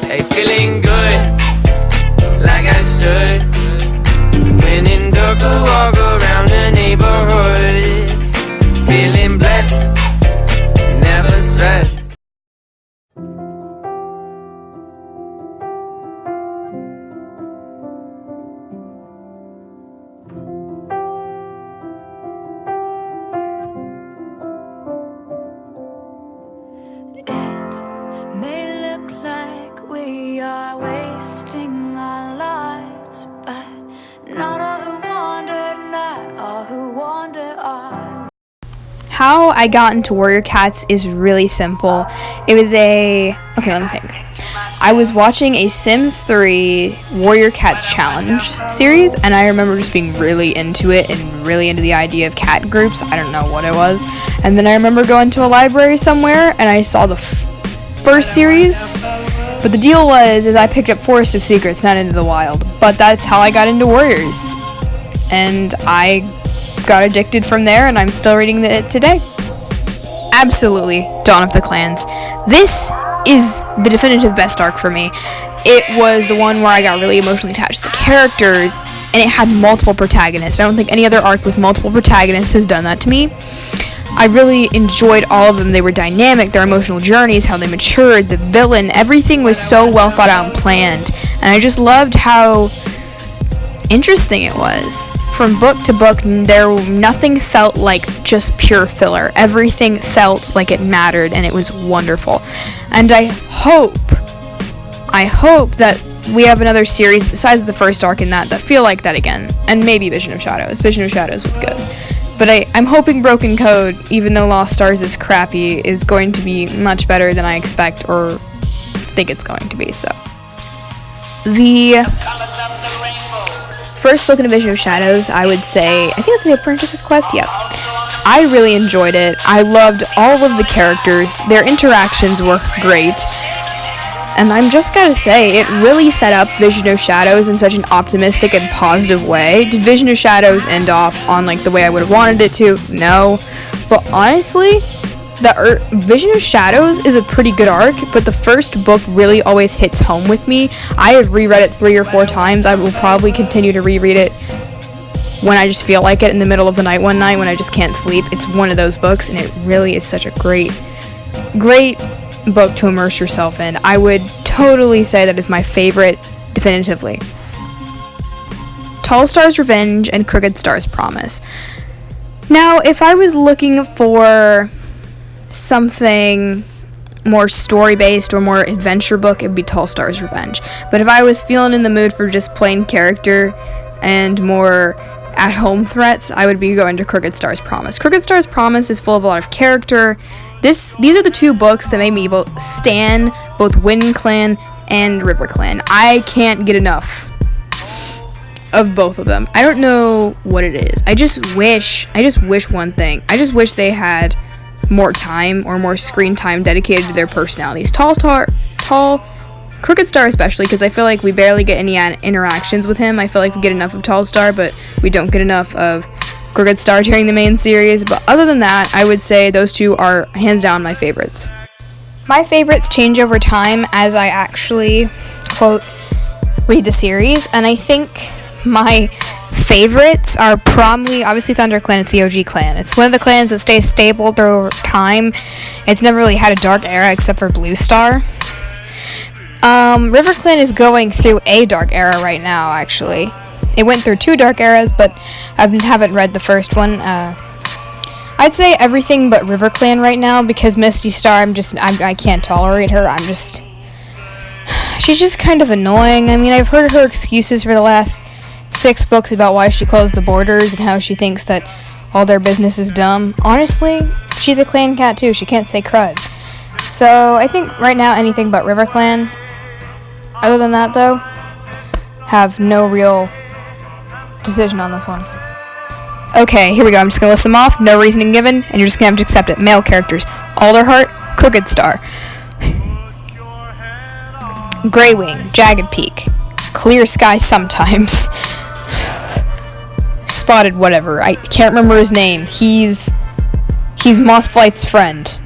Hey, feeling good, like I should. When in dark, I walk around the neighborhood. Feeling blessed, never stressed. It may look like we are wasting our lives, but not all who wander, not all who wander are. How I got into Warrior Cats is really simple. It was okay, let me think. I was watching a Sims 3 Warrior Cats challenge series, and I remember just being really into it and really into the idea of cat groups. I don't know what it was. And then I remember going to a library somewhere, and I saw the first series. But the deal was, I picked up Forest of Secrets, not Into the Wild. But that's how I got into Warriors. And I got addicted from there, and I'm still reading it today. Absolutely, Dawn of the Clans. This is the definitive best arc for me. It was the one where I got really emotionally attached to the characters, and it had multiple protagonists. I don't think any other arc with multiple protagonists has done that to me. I really enjoyed all of them. They were dynamic, their emotional journeys, how they matured, the villain, everything was so well thought out and planned. And I just loved how interesting it was. From book to book, nothing felt like just pure filler. Everything felt like it mattered, and it was wonderful. And I hope that we have another series besides the first arc in that feel like that again. And maybe Vision of Shadows. Vision of Shadows was good. But I'm hoping Broken Code, even though Lost Stars is crappy, is going to be much better than I expect or think it's going to be, so. The first book in A Vision of Shadows, I would say, I think it's The Apprentice's Quest, yes. I really enjoyed it. I loved all of the characters. Their interactions were great. And I'm just gotta say, it really set up Vision of Shadows in such an optimistic and positive way. Did Vision of Shadows end off on the way I would have wanted it to? No. But honestly, Vision of Shadows is a pretty good arc, but the first book really always hits home with me. I have reread it 3 or 4 times. I will probably continue to reread it when I just feel like it in the middle of the night one night when I just can't sleep. It's one of those books, and it really is such a great book to immerse yourself in. I would totally say that is my favorite, definitively. Tall Star's Revenge and Crooked Star's Promise. Now, if I was looking for something more story-based or more adventure book, it'd be Tall Star's Revenge. But if I was feeling in the mood for just plain character and more at-home threats, I would be going to Crooked Star's Promise. Crooked Star's Promise is full of a lot of character. These are the 2 books that made me stan both Wind Clan and River Clan. I can't get enough of both of them. I don't know what it is. I just wish one thing. I just wish they had more time or more screen time dedicated to their personalities. Crooked Star especially, because I feel like we barely get any interactions with him. I feel like we get enough of Tall Star, but we don't get enough of Crooked Star during the main series. But other than that, I would say those 2 are hands down my favorites. My favorites change over time as I actually, quote, read the series, and I think my favorites are probably, obviously, ThunderClan. It's the OG clan. It's one of the clans that stays stable through time. It's never really had a dark era except for Blue Star. River Clan is going through a dark era right now, actually. It went through 2 dark eras, but I haven't read the first one. I'd say everything but River Clan right now, because Misty Star, I can't tolerate her. She's just kind of annoying. I mean, I've heard her excuses for the last 6 books about why she closed the borders and how she thinks that all their business is dumb. Honestly, she's a clan cat too. She can't say crud. So I think right now anything but River Clan. Other than that, though, have no real decision on this one. Okay, here we go. I'm just going to list them off. No reasoning given, and you're just going to have to accept it. Male characters. Alderheart, Crooked Star. Greywing, Jagged Peak. Clear Sky sometimes. Spotted whatever. I can't remember his name. He's Mothflight's friend.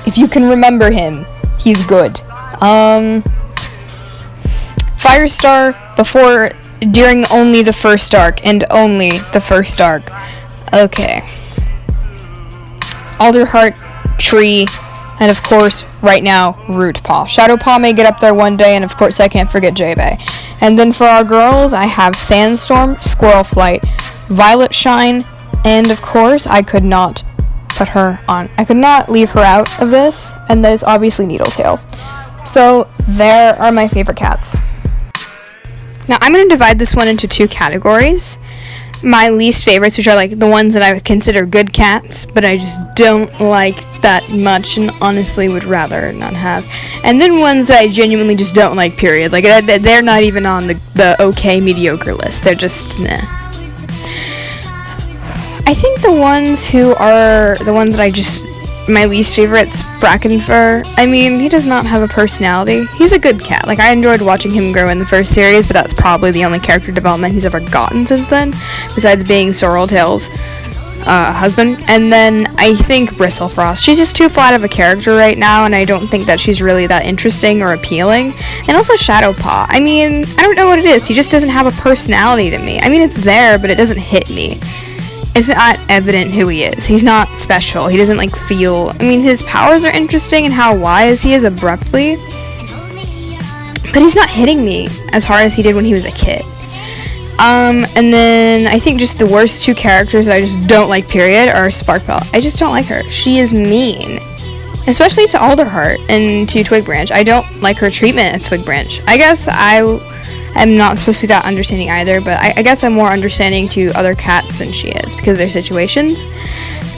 If you can remember him, he's good. Firestar during only the first arc, and only the first arc. Okay. Alderheart, Tree, and of course, right now, Rootpaw. Shadowpaw may get up there one day, and of course, I can't forget J-Bay. And then for our girls, I have Sandstorm, Squirrel Flight, Violet Shine, and of course, I could not leave her out of this, and that is obviously Needletail. So, there are my favorite cats. Now, I'm going to divide this one into two categories. My least favorites, which are like the ones that I would consider good cats, but I just don't like that much and honestly would rather not have. And then ones that I genuinely just don't like, period. Like, they're not even on the okay, mediocre list. They're just, nah. I think the ones that my least favorite's Brackenfur. I mean, he does not have a personality. He's a good cat. Like, I enjoyed watching him grow in the first series, but that's probably the only character development he's ever gotten since then, besides being Sorreltail's husband. And then I think Bristlefrost. She's just too flat of a character right now, and I don't think that she's really that interesting or appealing. And also Shadowpaw. I mean, I don't know what it is. He just doesn't have a personality to me. I mean, it's there, but it doesn't hit me. It's not evident who he is. He's not special. He doesn't, feel... I mean, his powers are interesting and how wise he is abruptly. But he's not hitting me as hard as he did when he was a kid. And then I think just the worst two characters that I just don't like, period, are Sparkbell. I just don't like her. She is mean. Especially to Alderheart and to Twigbranch. I don't like her treatment of Twigbranch. I guess I'm not supposed to be that understanding either, but I guess I'm more understanding to other cats than she is because of their situations.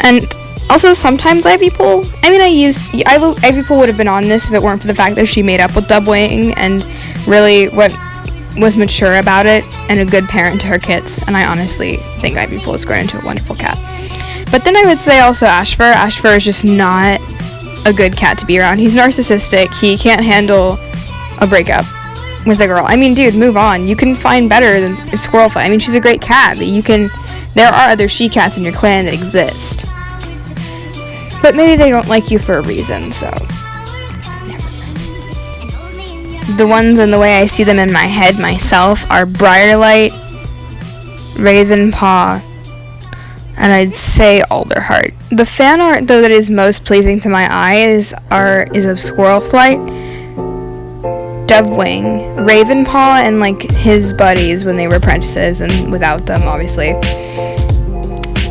And also sometimes Ivy Pool. I mean, Ivy Pool would have been on this if it weren't for the fact that she made up with Dubwing and really was mature about it and a good parent to her kids. And I honestly think Ivy Pool has grown into a wonderful cat. But then I would say also Ashfur. Ashfur is just not a good cat to be around. He's narcissistic. He can't handle a breakup with a girl. I mean, dude, move on. You can find better than Squirrelfoot. I mean, she's a great cat, but there are other she-cats in your clan that exist. But maybe they don't like you for a reason, so never mind. The ones and the way I see them in my head myself are Briarlight, Ravenpaw, and I'd say Alderheart. The fan art, though, that is most pleasing to my eye is of Squirrelflight, Dovewing, Ravenpaw, and his buddies when they were apprentices, and without them, obviously.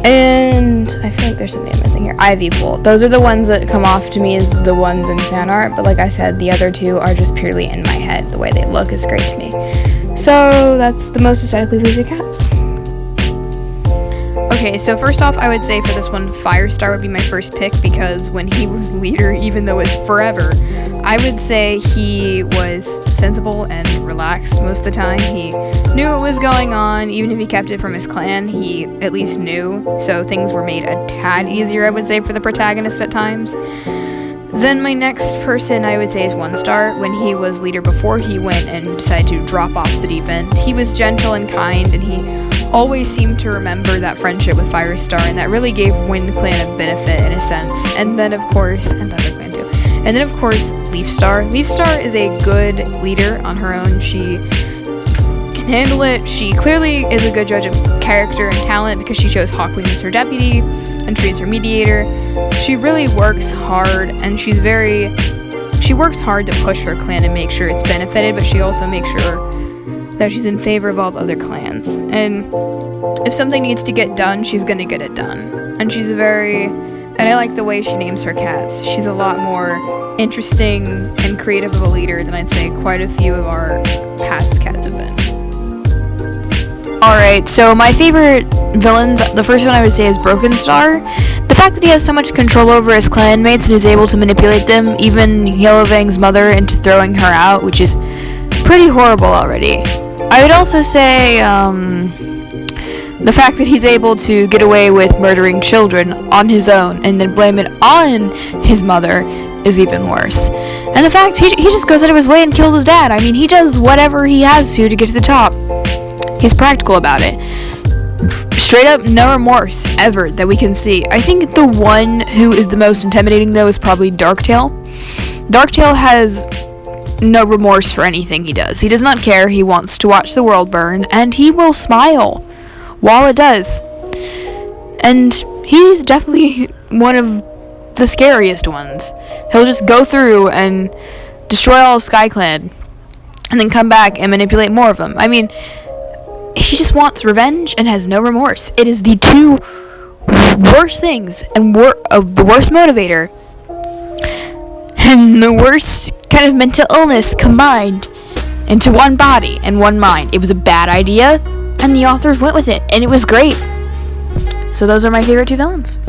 And I feel like there's something I'm missing here. Ivy Pool. Those are the ones that come off to me as the ones in fan art, but like I said, the other two are just purely in my head. The way they look is great to me. So that's the most aesthetically pleasing cats. Okay, so first off, I would say for this one, Firestar would be my first pick because when he was leader, even though it's forever, I would say he was sensible and relaxed most of the time. He knew what was going on. Even if he kept it from his clan, he at least knew. So things were made a tad easier, I would say, for the protagonist at times. Then my next person I would say is One Star. When he was leader before he went and decided to drop off the deep end, he was gentle and kind, and he always seemed to remember that friendship with Firestar, and that really gave Wind Clan a benefit in a sense. And then of course, and Thunder Clan too. And then of course, Leafstar. Leafstar is a good leader on her own. She can handle it. She clearly is a good judge of character and talent because she chose Hawkwing as her deputy and Tree as her mediator. She really works hard, and she works hard to push her clan and make sure it's benefited, but she also makes sure that she's in favor of all the other clans. And if something needs to get done, she's gonna get it done. And and I like the way she names her cats. She's a lot more interesting and creative of a leader than I'd say quite a few of our past cats have been. Alright, so my favorite villains, the first one I would say is Broken Star. The fact that he has so much control over his clanmates and is able to manipulate them, even Yellowfang's mother, into throwing her out, which is pretty horrible already. I would also say the fact that he's able to get away with murdering children on his own and then blame it on his mother is even worse. And the fact he just goes out of his way and kills his dad. I mean, he does whatever he has to get to the top. He's practical about it. Straight up, no remorse ever that we can see. I think the one who is the most intimidating, though, is probably Darktail. Darktail has no remorse for anything he does. He does not care. He wants to watch the world burn, and he will smile while it does. And he's definitely one of the scariest ones. He'll just go through and destroy all of SkyClan, and then come back and manipulate more of them. I mean, he just wants revenge and has no remorse. It is the two worst things and the worst motivator and the worst kind of mental illness combined into one body and one mind. It was a bad idea, and the authors went with it, and it was great. So those are my favorite two villains.